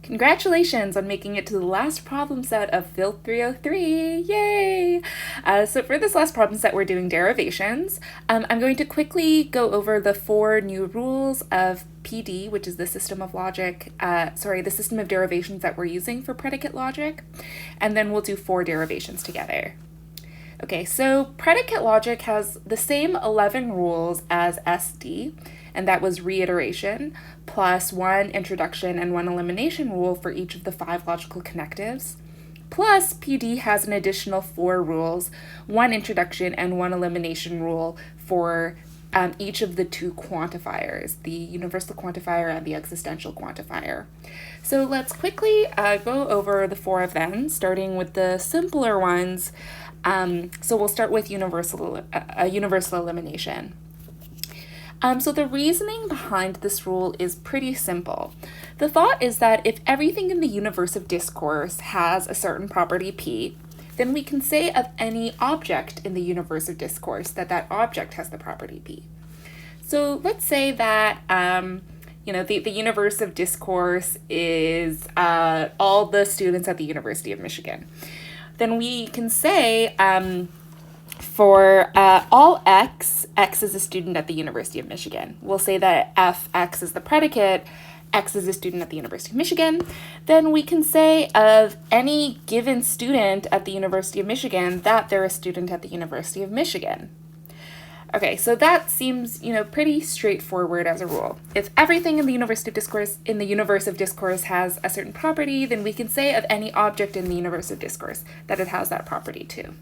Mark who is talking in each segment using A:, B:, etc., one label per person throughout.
A: Congratulations on making it to the last problem set of Phil 303. Yay! So for this last problem set, we're doing derivations. I'm going to quickly go over the 4 new rules of PD, which is the system of the system of derivations that we're using for predicate logic, and then we'll do 4 derivations together. Okay, so predicate logic has the same 11 rules as SD, and that was reiteration, plus 1 introduction and 1 elimination rule for each of the 5 logical connectives. Plus, PD has an additional 4 rules, 1 introduction and 1 elimination rule for each of the 2 quantifiers, the universal quantifier and the existential quantifier. So let's quickly go over the 4 of them, starting with the simpler ones. So we'll start with universal elimination. So the reasoning behind this rule is pretty simple. The thought is that if everything in the universe of discourse has a certain property P, then we can say of any object in the universe of discourse that that object has the property P. So let's say that the universe of discourse is all the students at the University of Michigan. Then we can say for all x is a student at the University of Michigan. We'll say that fx is the predicate, x is a student at the University of Michigan. Then we can say of any given student at the University of Michigan that they're a student at the University of Michigan. Okay, so that seems, pretty straightforward as a rule. If everything in the universe of discourse has a certain property, then we can say of any object in the universe of discourse that it has that property too.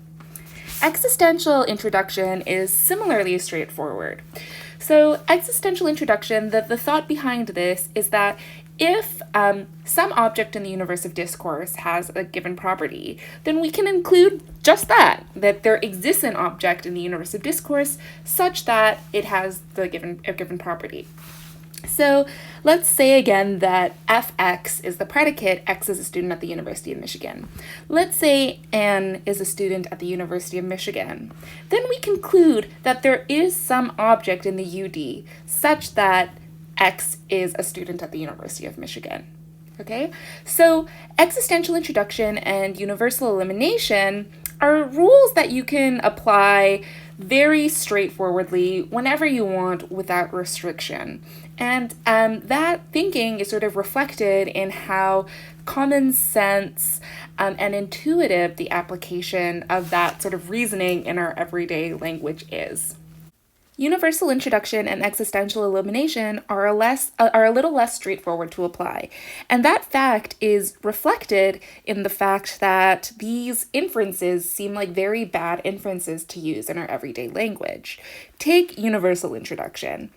A: Existential introduction is similarly straightforward. So existential introduction, the thought behind this is that if some object in the universe of discourse has a given property, then we can include just that there exists an object in the universe of discourse such that it has a given property. So let's say again that fx is the predicate, x is a student at the University of Michigan. Let's say Anne is a student at the University of Michigan. Then we conclude that there is some object in the UD such that x is a student at the University of Michigan. Okay, so existential introduction and universal elimination are rules that you can apply very straightforwardly whenever you want without restriction. And that thinking is sort of reflected in how common sense and intuitive the application of that sort of reasoning in our everyday language is. Universal introduction and existential elimination are a little less straightforward to apply, and that fact is reflected in the fact that these inferences seem like very bad inferences to use in our everyday language. Take universal introduction.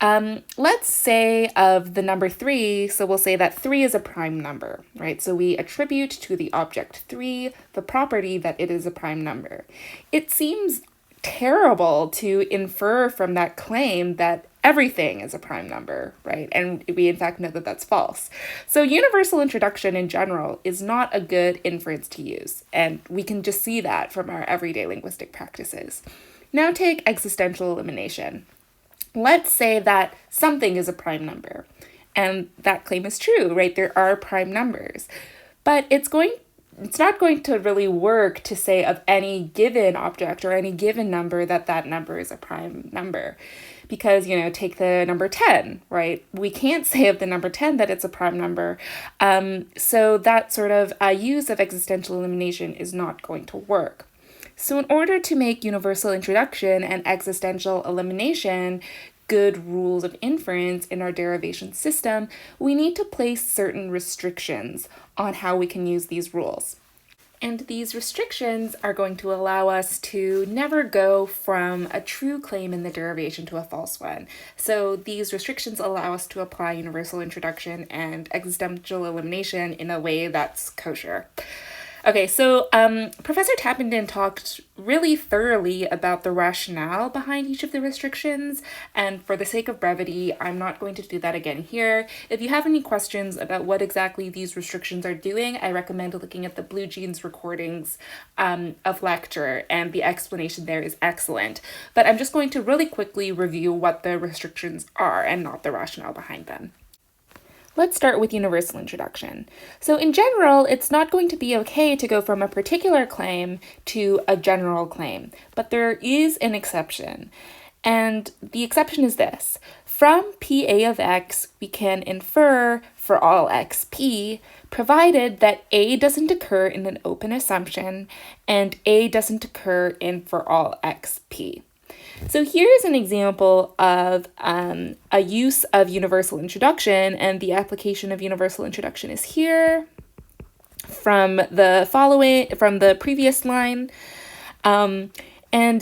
A: Let's say of the number 3, so we'll say that 3 is a prime number, right? So we attribute to the object 3 the property that it is a prime number. It seems terrible to infer from that claim that everything is a prime number, right? And we in fact know that that's false. So universal introduction in general is not a good inference to use, and we can just see that from our everyday linguistic practices. Now take existential elimination. Let's say that something is a prime number, and that claim is true, right? There are prime numbers, but it's not going to really work to say of any given object or any given number that number is a prime number. Because, take the number 10, right? We can't say of the number 10 that it's a prime number. So that sort of use of existential elimination is not going to work. So in order to make universal introduction and existential elimination good rules of inference in our derivation system, we need to place certain restrictions on how we can use these rules. And these restrictions are going to allow us to never go from a true claim in the derivation to a false one. So these restrictions allow us to apply universal introduction and existential elimination in a way that's kosher. Okay, so Professor Tappenden talked really thoroughly about the rationale behind each of the restrictions, and for the sake of brevity, I'm not going to do that again here. If you have any questions about what exactly these restrictions are doing, I recommend looking at the Blue Jeans recordings of lecture, and the explanation there is excellent. But I'm just going to really quickly review what the restrictions are and not the rationale behind them. Let's start with universal introduction. So in general, it's not going to be okay to go from a particular claim to a general claim, but there is an exception. And the exception is this. From PA of x, we can infer for all xp, provided that A doesn't occur in an open assumption and A doesn't occur in for all xp. So here's an example of a use of universal introduction, and the application of universal introduction is here from the previous line. And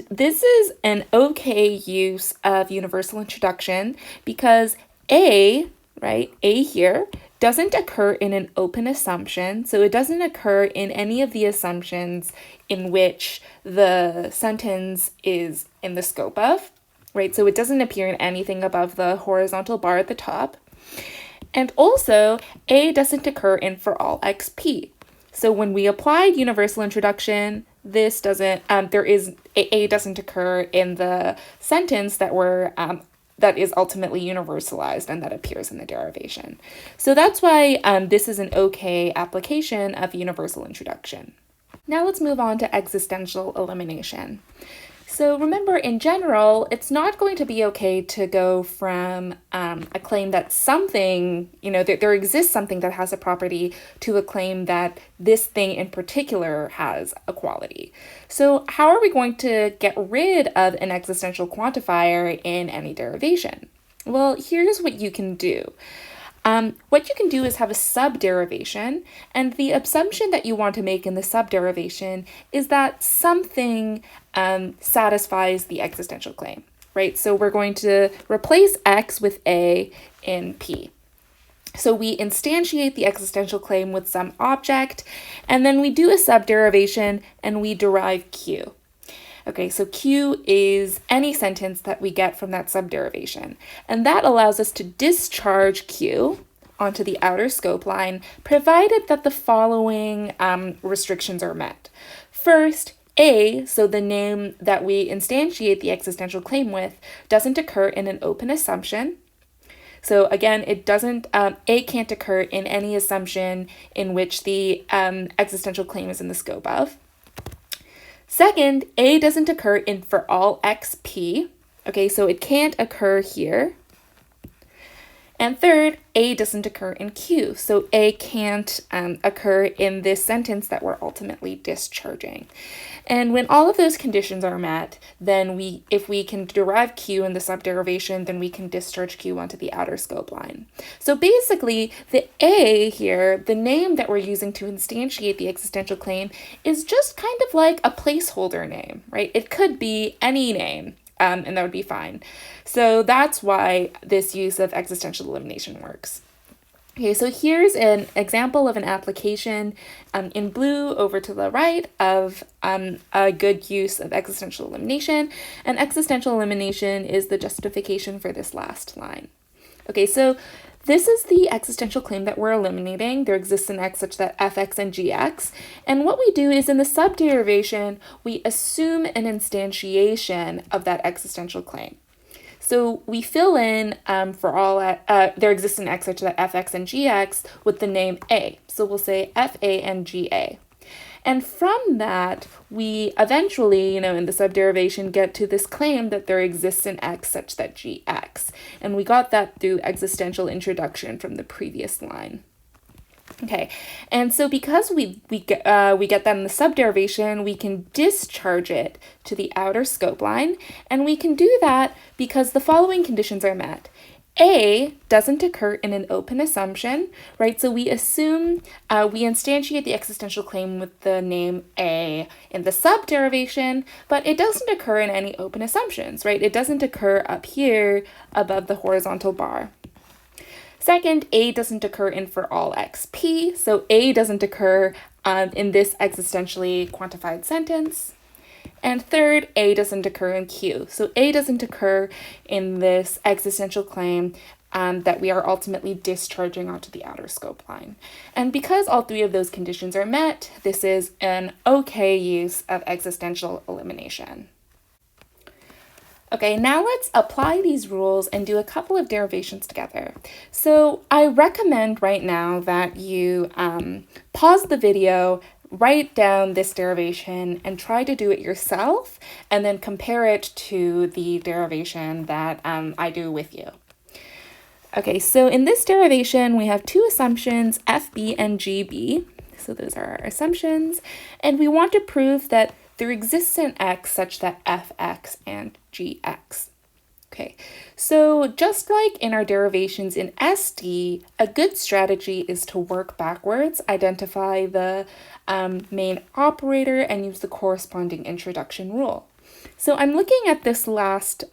A: this is an okay use of universal introduction because A here, doesn't occur in an open assumption, so it doesn't occur in any of the assumptions in which the sentence is in the scope of, right? So it doesn't appear in anything above the horizontal bar at the top. And also, A doesn't occur in for all xp. So when we applied universal introduction, this doesn't, A doesn't occur in the sentence that is ultimately universalized and that appears in the derivation. So that's why this is an okay application of universal introduction. Now let's move on to existential elimination. So remember, in general, it's not going to be okay to go from a claim that something, there exists something that has a property to a claim that this thing in particular has a quality. So how are we going to get rid of an existential quantifier in any derivation? Well, here's what you can do. What you can do is have a subderivation, and the assumption that you want to make in the subderivation is that something satisfies the existential claim, right? So we're going to replace x with A in P. So we instantiate the existential claim with some object, and then we do a subderivation and we derive Q. Okay, so Q is any sentence that we get from that subderivation. And that allows us to discharge Q onto the outer scope line, provided that the following restrictions are met. First, A, so the name that we instantiate the existential claim with, doesn't occur in an open assumption. So again, it doesn't, A can't occur in any assumption in which the existential claim is in the scope of. Second, A doesn't occur in for all xp. Okay, so it can't occur here. And third, A doesn't occur in Q. So A can't occur in this sentence that we're ultimately discharging. And when all of those conditions are met, then if we can derive Q in the subderivation, then we can discharge Q onto the outer scope line. So basically, the A here, the name that we're using to instantiate the existential claim, is just kind of like a placeholder name, right? It could be any name. And that would be fine. So that's why this use of existential elimination works. Okay, so here's an example of an application in blue over to the right of a good use of existential elimination. And existential elimination is the justification for this last line. Okay, so this is the existential claim that we're eliminating. There exists an x such that fx and gx. And what we do is in the subderivation, we assume an instantiation of that existential claim. So we fill in for all, there exists an x such that fx and gx with the name a. So we'll say fa and ga. And from that, we eventually, in the subderivation, get to this claim that there exists an x such that gx. And we got that through existential introduction from the previous line. Okay, and so because we get that in the subderivation, we can discharge it to the outer scope line, and we can do that because the following conditions are met. A doesn't occur in an open assumption, right? So we assume, we instantiate the existential claim with the name A in the subderivation, but it doesn't occur in any open assumptions, right? It doesn't occur up here above the horizontal bar. Second, A doesn't occur in for all xp, so A doesn't occur in this existentially quantified sentence. And third, A doesn't occur in Q. So A doesn't occur in this existential claim that we are ultimately discharging onto the outer scope line. And because all three of those conditions are met, this is an okay use of existential elimination. Okay, now let's apply these rules and do a couple of derivations together. So I recommend right now that you pause the video, write down this derivation, and try to do it yourself, and then compare it to the derivation that I do with you. Okay, so in this derivation, we have two assumptions, FB and GB. So those are our assumptions. And we want to prove that there exists an x such that fx and gx. Okay, so just like in our derivations in SD, a good strategy is to work backwards, identify the main operator, and use the corresponding introduction rule. So I'm looking at this last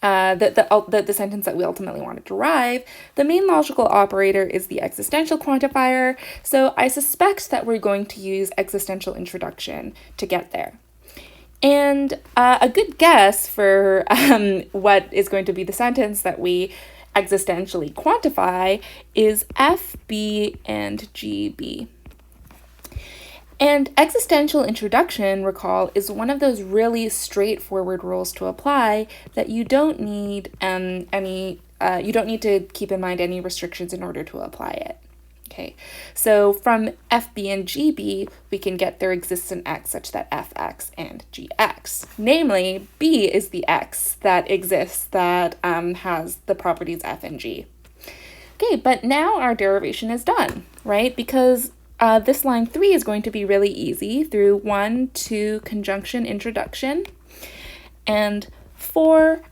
A: the sentence that we ultimately want to derive. The main logical operator is the existential quantifier, so I suspect that we're going to use existential introduction to get there. And a good guess for what is going to be the sentence that we existentially quantify is FB and GB. And existential introduction, recall, is one of those really straightforward rules to apply that you don't need you don't need to keep in mind any restrictions in order to apply it. Okay, so from FB and GB, we can get there exists an x such that fx and gx. Namely, B is the x that exists that has the properties f and g. Okay, but now our derivation is done, right? Because this line 3 is going to be really easy through 1, 2 conjunction introduction, and 4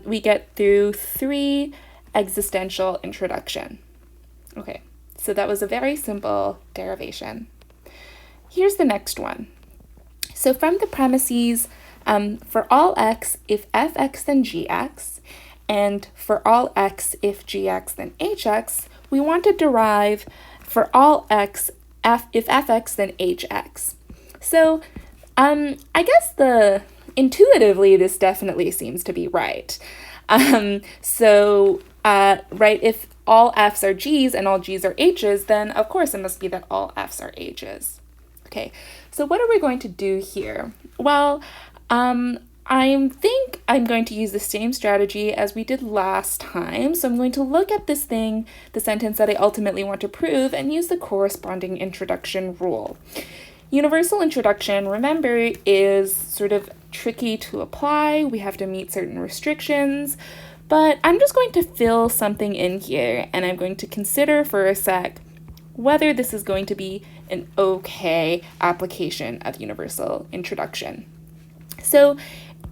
A: we get through 3 existential introduction. Okay, so that was a very simple derivation. Here's the next one. So from the premises, for all x, if fx then gx, and for all x, if gx then hx, we want to derive for all x, if fx then hx. So I guess intuitively this definitely seems to be right. Right, if all f's are g's and all g's are h's, then of course it must be that all f's are h's. Okay, so what are we going to do here? Well, I think I'm going to use the same strategy as we did last time. So I'm going to look at this thing, the sentence that I ultimately want to prove, and use the corresponding introduction rule. Universal introduction, remember, is sort of tricky to apply. We have to meet certain restrictions, but I'm just going to fill something in here, and I'm going to consider for a sec whether this is going to be an okay application of universal introduction. So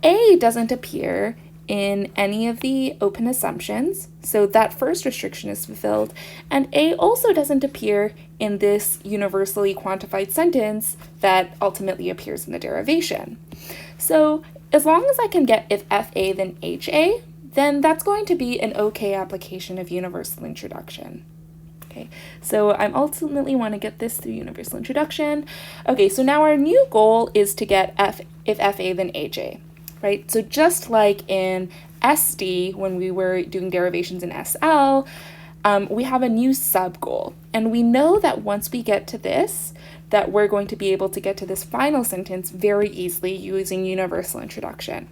A: A doesn't appear in any of the open assumptions, so that first restriction is fulfilled, and A also doesn't appear in this universally quantified sentence that ultimately appears in the derivation. So as long as I can get if FA then HA, then that's going to be an okay application of universal introduction. Okay, so I ultimately want to get this through universal introduction. Okay, so now our new goal is to get if FA then HA. Right? So just like in SD, when we were doing derivations in SL, we have a new sub-goal. And we know that once we get to this, that we're going to be able to get to this final sentence very easily using universal introduction.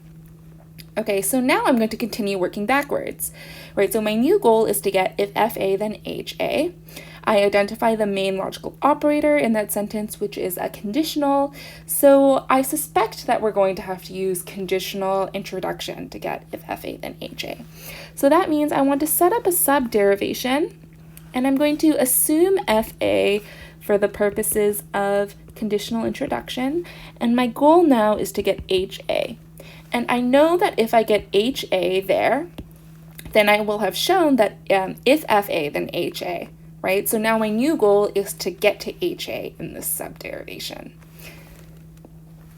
A: Okay, so now I'm going to continue working backwards. Right, so my new goal is to get if FA then HA. I identify the main logical operator in that sentence, which is a conditional. So I suspect that we're going to have to use conditional introduction to get if FA then HA. So that means I want to set up a sub-derivation, and I'm going to assume FA for the purposes of conditional introduction, and my goal now is to get HA. And I know that if I get HA there, then I will have shown that if FA then HA. Right? So now my new goal is to get to HA in this subderivation.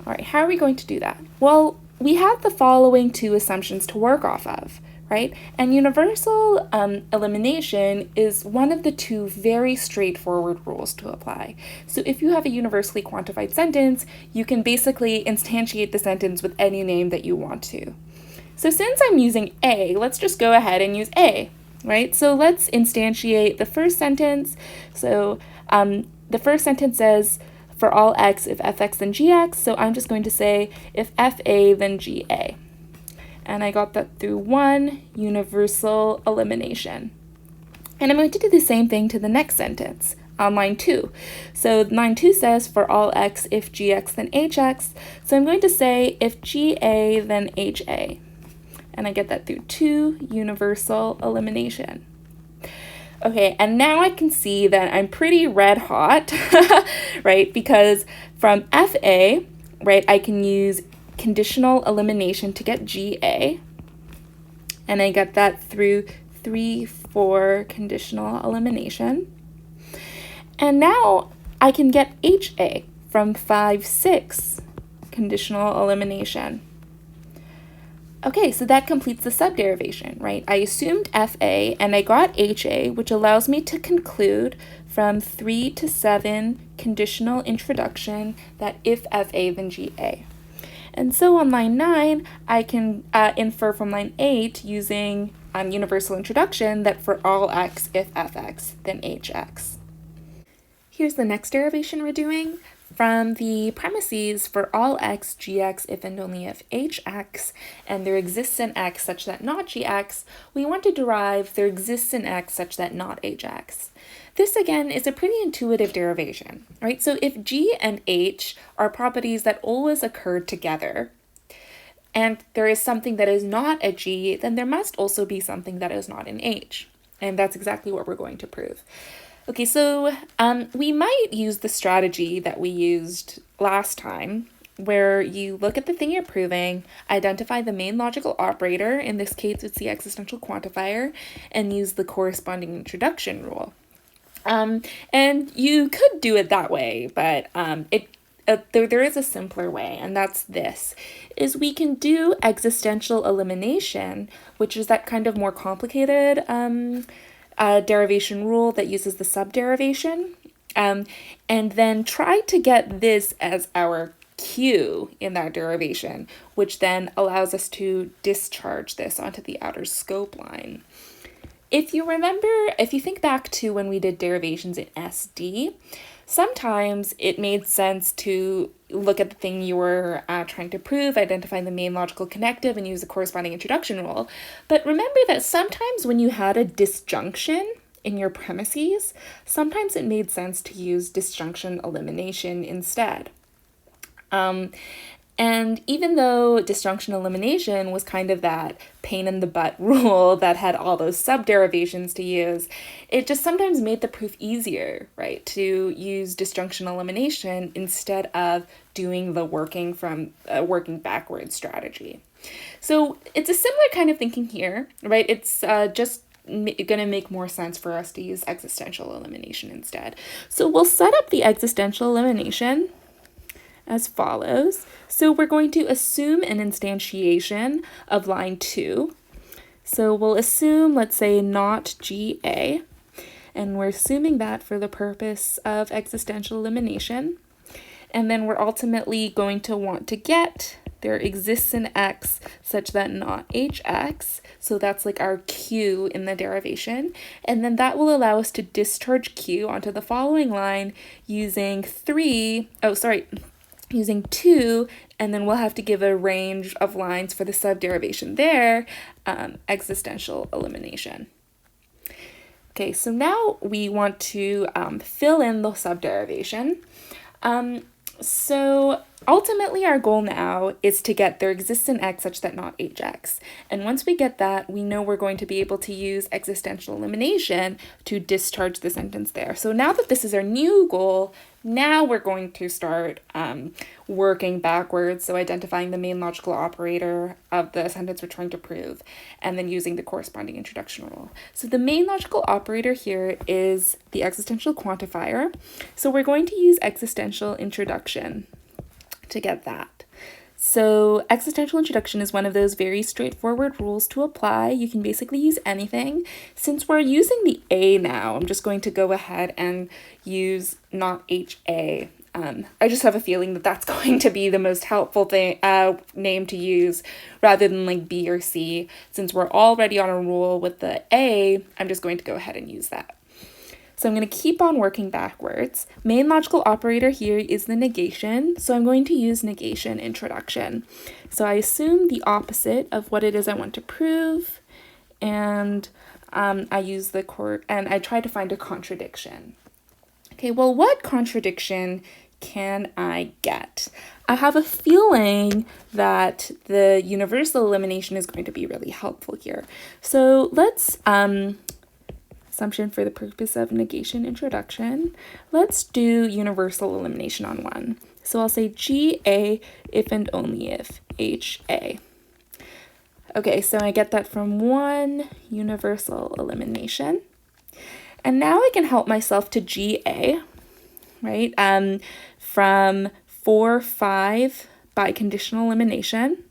A: All right, how are we going to do that? Well, we have the following two assumptions to work off of, right? And universal elimination is one of the two very straightforward rules to apply. So if you have a universally quantified sentence, you can basically instantiate the sentence with any name that you want to. So since I'm using A, let's just go ahead and use A. Right, so let's instantiate the first sentence. So the first sentence says for all x if fx then gx, so I'm just going to say if fa then ga. and I got that through 1 universal elimination. And I'm going to do the same thing to the next sentence on line 2. So line 2 says for all x, if gx, then hx. So I'm going to say if ga, then ha. And I get that through 2 universal elimination. Okay, and now I can see that I'm pretty red hot, right? Because from FA, right, I can use conditional elimination to get GA. And I get that through 3, 4 conditional elimination. And now I can get HA from 5, 6 conditional elimination. Okay, so that completes the subderivation, right? I assumed FA and I got HA, which allows me to conclude from 3 to 7 conditional introduction that if FA, then GA. And so on line 9, I can infer from line 8 using universal introduction that for all x, if fx, then hx. Here's the next derivation we're doing. From the premises for all x, gx, if and only if hx, and there exists an x such that not gx, we want to derive there exists an x such that not hx. This, again, is a pretty intuitive derivation, right? So if g and h are properties that always occur together, and there is something that is not a g, then there must also be something that is not an h. And that's exactly what we're going to prove. Okay, so we might use the strategy that we used last time, where you look at the thing you're proving, identify the main logical operator, in this case it's the existential quantifier, and use the corresponding introduction rule. And you could do it that way, but there is a simpler way, and that's this, is we can do existential elimination, which is that kind of more complicated derivation rule that uses the subderivation, and then try to get this as our Q in that derivation, which then allows us to discharge this onto the outer scope line. If you remember, if you think back to when we did derivations in SD, sometimes it made sense to look at the thing you were trying to prove, identify the main logical connective, and use the corresponding introduction rule. But remember that sometimes when you had a disjunction in your premises, sometimes it made sense to use disjunction elimination instead. And even though disjunction elimination was kind of that pain in the butt rule that had all those subderivations to use, it just sometimes made the proof easier, right, to use disjunction elimination instead of doing the working backwards strategy. So it's a similar kind of thinking here, right? It's just going to make more sense for us to use existential elimination instead. So we'll set up the existential elimination as follows. So we're going to assume an instantiation of line 2. So we'll assume, let's say, not GA, and we're assuming that for the purpose of existential elimination. And then we're ultimately going to want to get there exists an x such that not hx, so that's like our q in the derivation, and then that will allow us to discharge q onto the following line using 2, and then we'll have to give a range of lines for the subderivation there, existential elimination. Okay, so now we want to fill in the subderivation. So ultimately our goal now is to get there exists an x such that not hx. And once we get that, we know we're going to be able to use existential elimination to discharge the sentence there. So now that this is our new goal, now we're going to start working backwards, so identifying the main logical operator of the sentence we're trying to prove, and then using the corresponding introduction rule. So the main logical operator here is the existential quantifier, so we're going to use existential introduction to get that. So existential introduction is one of those very straightforward rules to apply. You can basically use anything. Since we're using the A now, I'm just going to go ahead and use not HA. I just have a feeling that that's going to be the most helpful thing name to use rather than like B or C. Since we're already on a rule with the A, I'm just going to go ahead and use that. So I'm going to keep on working backwards. Main logical operator here is the negation, so I'm going to use negation introduction. So I assume the opposite of what it is I want to prove, and I use and I try to find a contradiction. Okay, well, what contradiction can I get? I have a feeling that the universal elimination is going to be really helpful here. So let's, assumption for the purpose of negation introduction, let's do universal elimination on 1. So I'll say GA if and only if HA. Okay, so I get that from 1 universal elimination. And now I can help myself to GA, right, from 4, 5 by conditional elimination.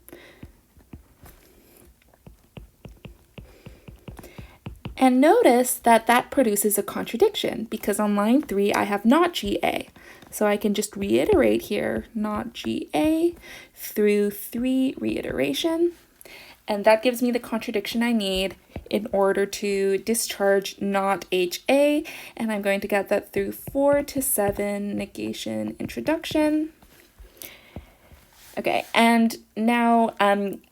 A: And notice that that produces a contradiction because on line 3 I have not GA. So I can just reiterate here, not GA through 3 reiteration. And that gives me the contradiction I need in order to discharge not HA. And I'm going to get that through 4 to 7 negation introduction. Okay, and now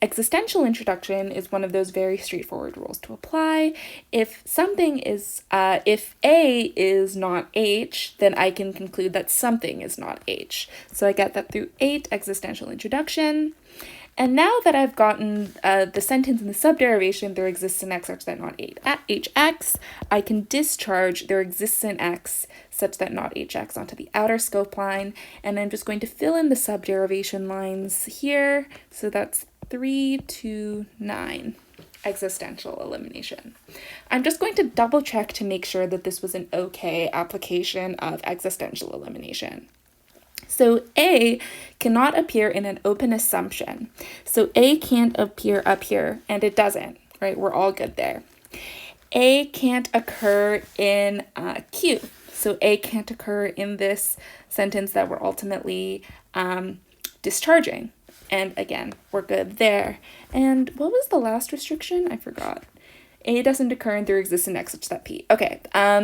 A: existential introduction is one of those very straightforward rules to apply. If something is, if A is not H, then I can conclude that something is not H. So I get that through 8 existential introduction. And now that I've gotten the sentence in the subderivation, there exists an x such that not hx, I can discharge there exists an x such that not hx onto the outer scope line, and I'm just going to fill in the subderivation lines here. So that's 3 to 9, existential elimination. I'm just going to double check to make sure that this was an okay application of existential elimination. So A cannot appear in an open assumption. So A can't appear up here, and it doesn't, right? We're all good there. A can't occur in Q. So A can't occur in this sentence that we're ultimately discharging. And again, we're good there. And what was the last restriction? I forgot. A doesn't occur in there exists an x such that P. Okay,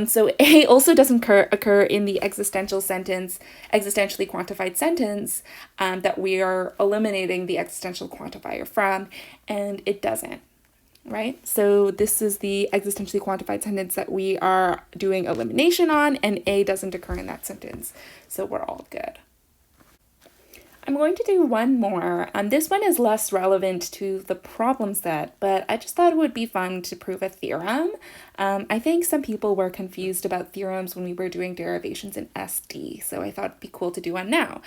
A: so A also doesn't occur in the existential sentence, existentially quantified sentence that we are eliminating the existential quantifier from, and it doesn't, right? So this is the existentially quantified sentence that we are doing elimination on, and A doesn't occur in that sentence, so we're all good. I'm going to do one more. This one is less relevant to the problem set, but I just thought it would be fun to prove a theorem. I think some people were confused about theorems when we were doing derivations in SD, so I thought it'd be cool to do one now.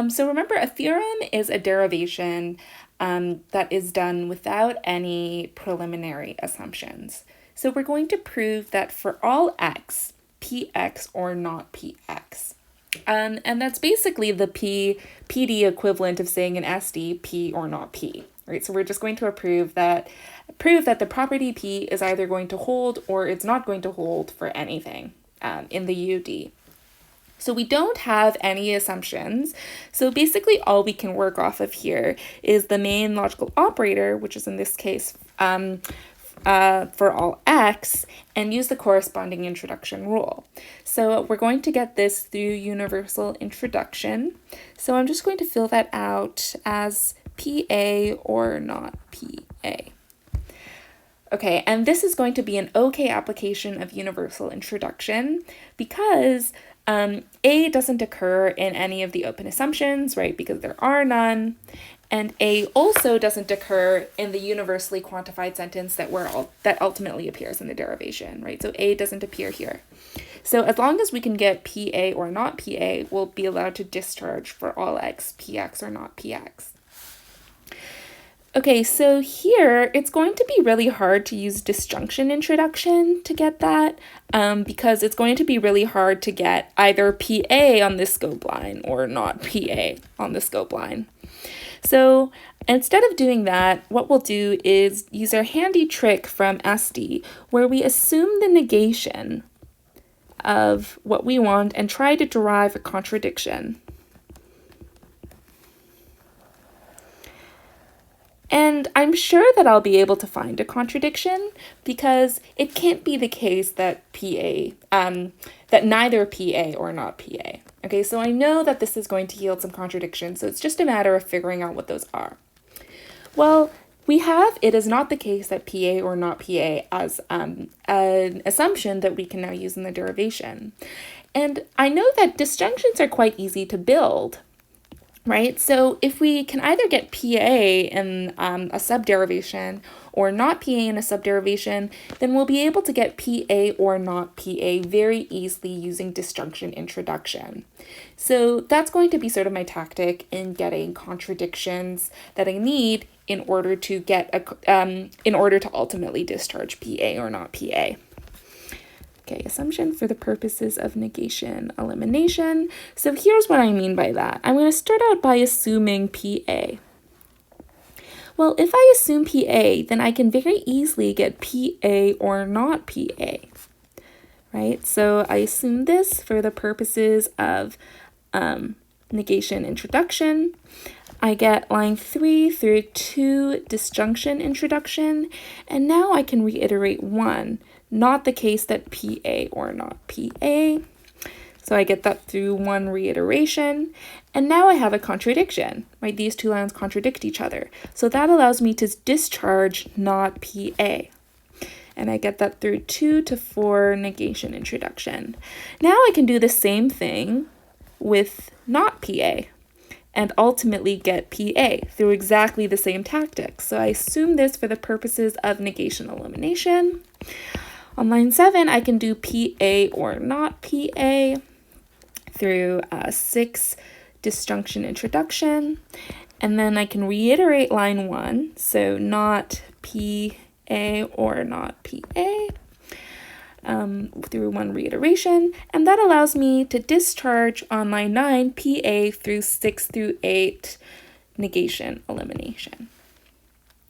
A: So remember, a theorem is a derivation that is done without any preliminary assumptions. So we're going to prove that for all x, px or not px. And that's basically the PD equivalent of saying in SD, P or not P, right? So we're just going to prove that the property P is either going to hold or it's not going to hold for anything in the UD. So we don't have any assumptions. So basically all we can work off of here is the main logical operator, which is in this case for all x, and use the corresponding introduction rule. So we're going to get this through universal introduction. So I'm just going to fill that out as PA or not PA. Okay, and this is going to be an okay application of universal introduction because A doesn't occur in any of the open assumptions, right, because there are none. And A also doesn't occur in the universally quantified sentence that ultimately appears in the derivation, right? So A doesn't appear here. So as long as we can get PA or not PA, we'll be allowed to discharge for all x, px or not px. Okay, so here it's going to be really hard to use disjunction introduction to get that because it's going to be really hard to get either PA on this scope line or not PA on the scope line. So instead of doing that, what we'll do is use our handy trick from SD where we assume the negation of what we want and try to derive a contradiction. And I'm I'm sure that I'll be able to find a contradiction because it can't be the case that that neither PA or not PA. Okay, so I know that this is going to yield some contradictions, so it's just a matter of figuring out what those are. Well, we have it is not the case that PA or not PA as an assumption that we can now use in the derivation. And I know that disjunctions are quite easy to build, right? So if we can either get PA in a subderivation or not PA in a subderivation, then we'll be able to get PA or not PA very easily using disjunction introduction. So that's going to be sort of my tactic in getting contradictions that I need in order to in order to ultimately discharge PA or not PA. Okay, assumption for the purposes of negation elimination. So here's what I mean by that. I'm going to start out by assuming PA. Well, if I assume PA, then I can very easily get PA or not PA, right? So I assume this for the purposes of negation introduction. I get line 3 through 2 disjunction introduction, and now I can reiterate 1, not the case that PA or not PA. So I get that through 1 reiteration, and now I have a contradiction, right? These two lines contradict each other. So that allows me to discharge not PA. And I get that through 2 to 4 negation introduction. Now I can do the same thing with not PA and ultimately get PA through exactly the same tactics. So I assume this for the purposes of negation elimination. On line 7, I can do PA or not PA through 6 disjunction introduction. And then I can reiterate line 1, so not PA or not PA. Through 1 reiteration, and that allows me to discharge on line 9 PA through 6 through 8 negation elimination.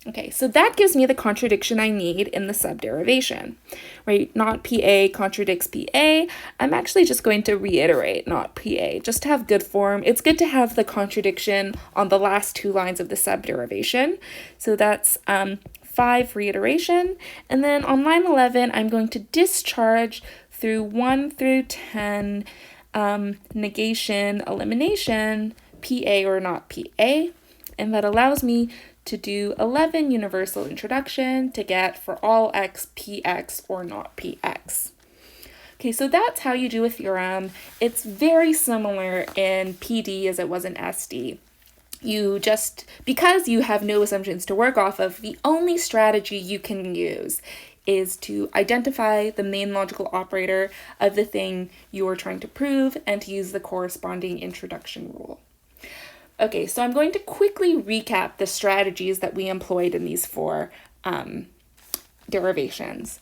A: Okay, so that gives me the contradiction I need in the subderivation, right? Not PA contradicts PA. I'm actually just going to reiterate not PA, just to have good form. It's good to have the contradiction on the last 2 lines of the subderivation. So that's 5 reiteration, and then on line 11, I'm going to discharge through 1 through 10 negation elimination, PA or not PA, and that allows me to do 11 universal introduction to get for all x, px or not px. Okay, so that's how you do a theorem. It's very similar in PD as it was in SD. Because you have no assumptions to work off of, the only strategy you can use is to identify the main logical operator of the thing you are trying to prove and to use the corresponding introduction rule. Okay, so I'm going to quickly recap the strategies that we employed in these 4 derivations.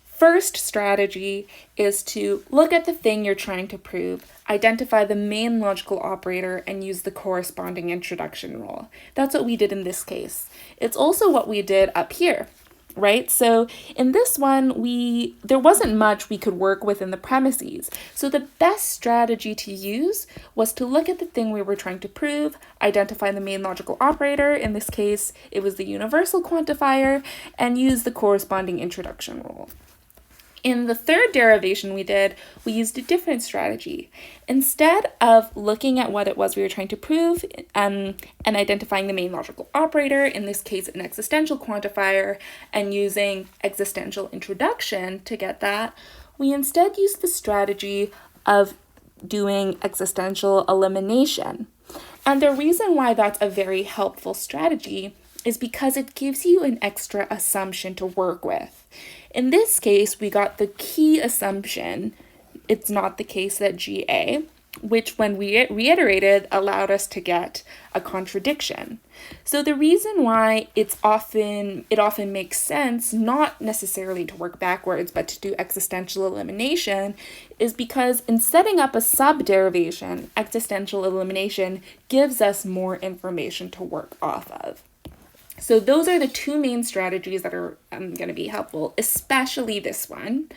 A: First strategy is to look at the thing you're trying to prove, identify the main logical operator, and use the corresponding introduction rule. That's what we did in this case. It's also what we did up here, right? So in this one, there wasn't much we could work with in the premises. So the best strategy to use was to look at the thing we were trying to prove, identify the main logical operator, in this case, it was the universal quantifier, and use the corresponding introduction rule. In the third derivation we used a different strategy. Instead of looking at what it was we were trying to prove and identifying the main logical operator, in this case an existential quantifier, and using existential introduction to get that, we instead used the strategy of doing existential elimination. And the reason why that's a very helpful strategy is because it gives you an extra assumption to work with. In this case, we got the key assumption, it's not the case that GA, which when we reiterated allowed us to get a contradiction. So the reason why it often makes sense not necessarily to work backwards but to do existential elimination is because in setting up a subderivation, existential elimination gives us more information to work off of. So those are the 2 main strategies that are going to be helpful, especially this one.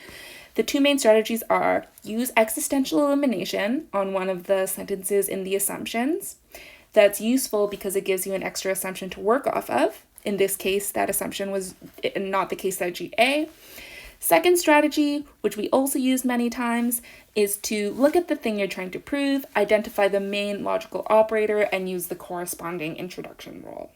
A: The 2 main strategies are use existential elimination on one of the sentences in the assumptions. That's useful because it gives you an extra assumption to work off of. In this case, that assumption was not the case at GA. Second strategy, which we also use many times, is to look at the thing you're trying to prove, identify the main logical operator, and use the corresponding introduction rule.